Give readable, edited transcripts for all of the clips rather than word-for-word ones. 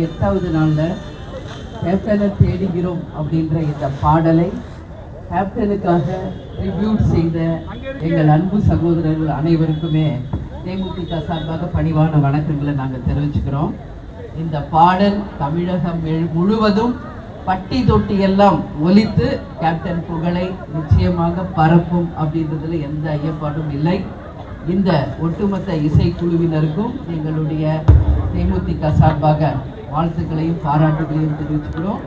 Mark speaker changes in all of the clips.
Speaker 1: 8வது நாளில் கேப்டனை தேடுகிறோம் அப்படின்ற இந்த பாடலை கேப்டனுக்காக ட்ரிபியூட் செய்த எங்கள் அன்பு சகோதரர்கள் அனைவருக்குமே தேமுதிக சார்பாக பணிவான வணக்கங்களை நாங்கள் தெரிவிச்சுக்கிறோம். இந்த பாடல் தமிழகம் முழுவதும் பட்டி தொட்டி எல்லாம் ஒலித்து கேப்டன் புகழை நிச்சயமாக பரப்பும் அப்படின்றதுல எந்த ஐயப்பாடும் இல்லை. இந்த ஒட்டுமொத்த இசைக்குழுவினருக்கும் எங்களுடைய தேமுதிக சார்பாக வாழ்த்துக்களையும் பாராட்டுகளையும் தெரிவிச்சுக்கிறோம்.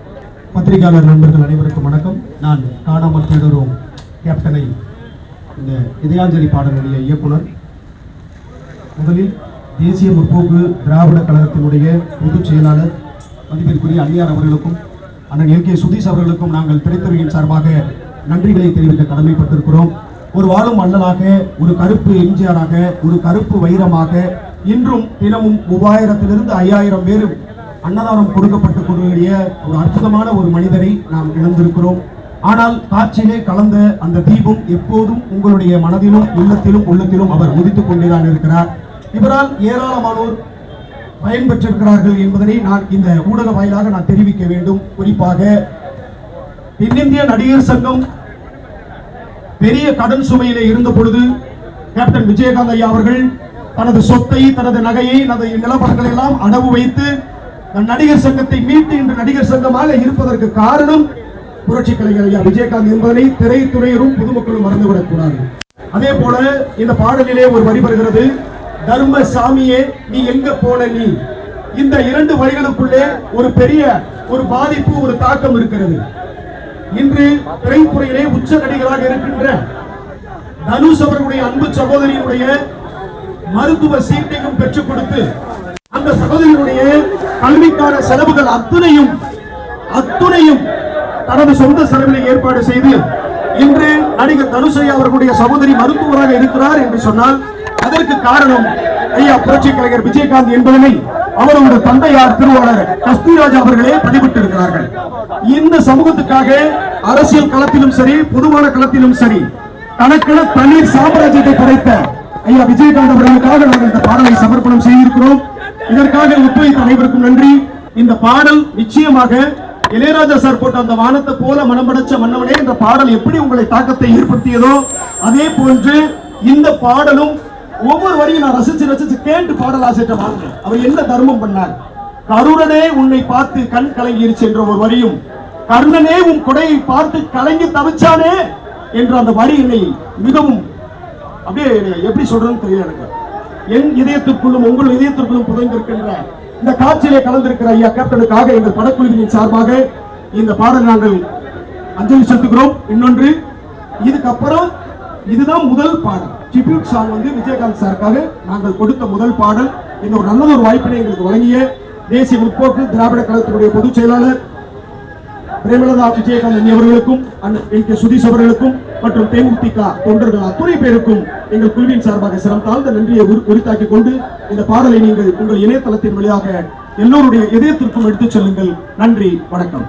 Speaker 2: பத்திரிகையாளர் நண்பர்கள் அனைவருக்கும் வணக்கம். நான் காணாமல் தேடுகிறோம் கேப்டனை இந்த இதயாஞ்சலி பாடலுடைய இயக்குனர். முதலில் தேசிய முற்போக்கு திராவிட கழகத்தினுடைய பொதுச் செயலாளர் மதிப்பிற்குரிய அந்நியார் அவர்களுக்கும் அண்ணன் எல் கே சுதீஷ் அவர்களுக்கும் நாங்கள் திரைத்துறையின் சார்பாக நன்றிகளை தெரிவிக்க கடமைப்பட்டிருக்கிறோம். ஒரு வாழும் மன்னனாக, ஒரு கருப்பு எம்ஜிஆராக, ஒரு கருப்பு வைரமாக இன்றும் தினமும் 3000 5000 பேர் அன்னதானம் கொடுக்கப்பட்டு கொண்டிருக்கிற ஒரு அற்புதமான ஒரு மனிதரை நாம் இழந்திருக்கிறோம். ஆனால் காட்சியிலே கலந்த அந்த தீபம் எப்போதும் உங்களுடைய மனதிலும் இல்லத்திலும் உள்ளத்திலும் அவர் உதித்துக் கொண்டேதான் இருக்கிறார். இவரால் ஏராளமானோர் பயன்பெற்றிருக்கிறார்கள் என்பதனை நான் இந்த ஊடக வாயிலாக நான் தெரிவிக்க வேண்டும். குறிப்பாக தென்னிந்திய நடிகர் சங்கம் பெரிய கடன் சுமையிலே இருந்த பொழுது கேப்டன் விஜயகாந்த் ஐயா அவர்கள் தனது சொத்தை, தனது நகையை, தனது நிலப்பரங்களை எல்லாம் அடவு வைத்து நடிகர் சங்கத்தை மீட்டு இன்று நடிகர் சங்கமாக இருப்பதற்கு காரணம் புரட்சி கலைஞர் ஐயா விஜயகாந்த் என்பதனை திரைத்துறையரும் பொதுமக்களும் மறந்துவிடக் கூடாது. அதே போல இந்த பாடலிலே ஒரு வரி வருகிறது, தர்ம சாமியே நீ எங்க போன நீ. இந்த 2 வரிகளுக்குள்ளே ஒரு பெரிய ஒரு பாதிப்பு, ஒரு தாக்கம் இருக்கிறது. இன்று திரைத்துறையிலே உச்ச நடிகராக இருக்கின்ற தனுஷ் அவர்களுடைய அன்பு சகோதரியினுடைய மருத்துவ சீட்டையும் பெற்றுக் கொடுத்து அந்த சகோதரியினுடைய கல்விக்கான செலவுகள் அத்துணையும் தனது சொந்த செலவில் ஏற்பாடு செய்து இன்று நடிகர் தனுஷ் ஐயா அவர்களுடைய சகோதரி மருத்துவராக இருக்கிறார் என்று சொன்னால் அதற்கு காரணம் ஐயா புரட்சி கலைஞர் விஜயகாந்த் என்பதனை அவரோட தந்தையார் திருவாளர் கஸ்தூரிராஜ் அவர்களே பதிவிட்டிருக்கிறார்கள். இந்த சமூகத்துக்காக அரசியல் களத்திலும் சரி, பொதுவான களத்திலும் சரி தனக்கென தண்ணீர் சாம்ராஜ்யத்தை படைத்த ஐயா விஜயகாந்த் அவர்களுக்காக நாங்கள் இந்த பாடலை சமர்ப்பணம் செய்திருக்கிறோம். இதற்காக ஒத்துழைத்த அனைவருக்கும் நன்றி. இந்த பாடல் நிச்சயமாக இளையராஜா சார் போட்ட அந்த வானத்தை போல மனம்படைச்ச மன்னவனே என்ற பாடல் எப்படி உங்களை தாக்கத்தை ஏற்படுத்தியதோ அதே போன்று இந்த பாடலும் ஒவ்வொரு வரையும் நான் ரசிச்சு கேட்டு பாடல் ஆசிட்ட வாங்கினேன். அவர் என்ன தர்மம் பண்ணார்? கருணனே உன்னை பார்த்து கண் கலங்கிருச்சு என்ற ஒரு வரியும், கர்ணனே உன் கொடையை பார்த்து கலங்கி தவிச்சானே என்ற அந்த வரி என்னை மிகவும் அப்படியே எப்படி சொல்றேன்னு தெரியல எனக்கு. என் இதயத்திற்குள்ளும் உங்கள் இதயத்திற்குள்ளும் புதைந்திருக்கின்ற இந்த காட்சியிலே கலந்திருக்கிற ஐயா கேப்டனுக்காக எங்கள் படக்குழுவின் சார்பாக இந்த பாடல் நாங்கள் அஞ்சலி செலுத்துகிறோம். இன்னொன்று, இதுக்கப்புறம் இதுதான் முதல் பாடல் ட்ரிபியூட் சாங் விஜயகாந்த் சாருக்காக நாங்கள் கொடுத்த முதல் பாடல். இந்த ஒரு நல்ல ஒரு வாய்ப்பினை எங்களுக்கு வழங்கிய தேசிய முற்போக்கு திராவிட கழகத்தினுடைய பொதுச் செயலாளர் பிரேமலதா விஜயகாந்த் அவர்களுக்கும் எல் கே சுதீஷ் அவர்களுக்கும் மற்றும் தேமுதிக தொண்டர்கள் அத்துணை பேருக்கும் எங்கள் குழுவின் சார்பாக சிரம் தாழ்ந்த நன்றியை உரித்தாக்கிக் கொண்டு இந்த பாடலை நீங்கள் உங்கள் இணையதளத்தின் வழியாக எல்லோருடைய இதயத்திற்கும் எடுத்துச் செல்லுங்கள். நன்றி, வணக்கம்.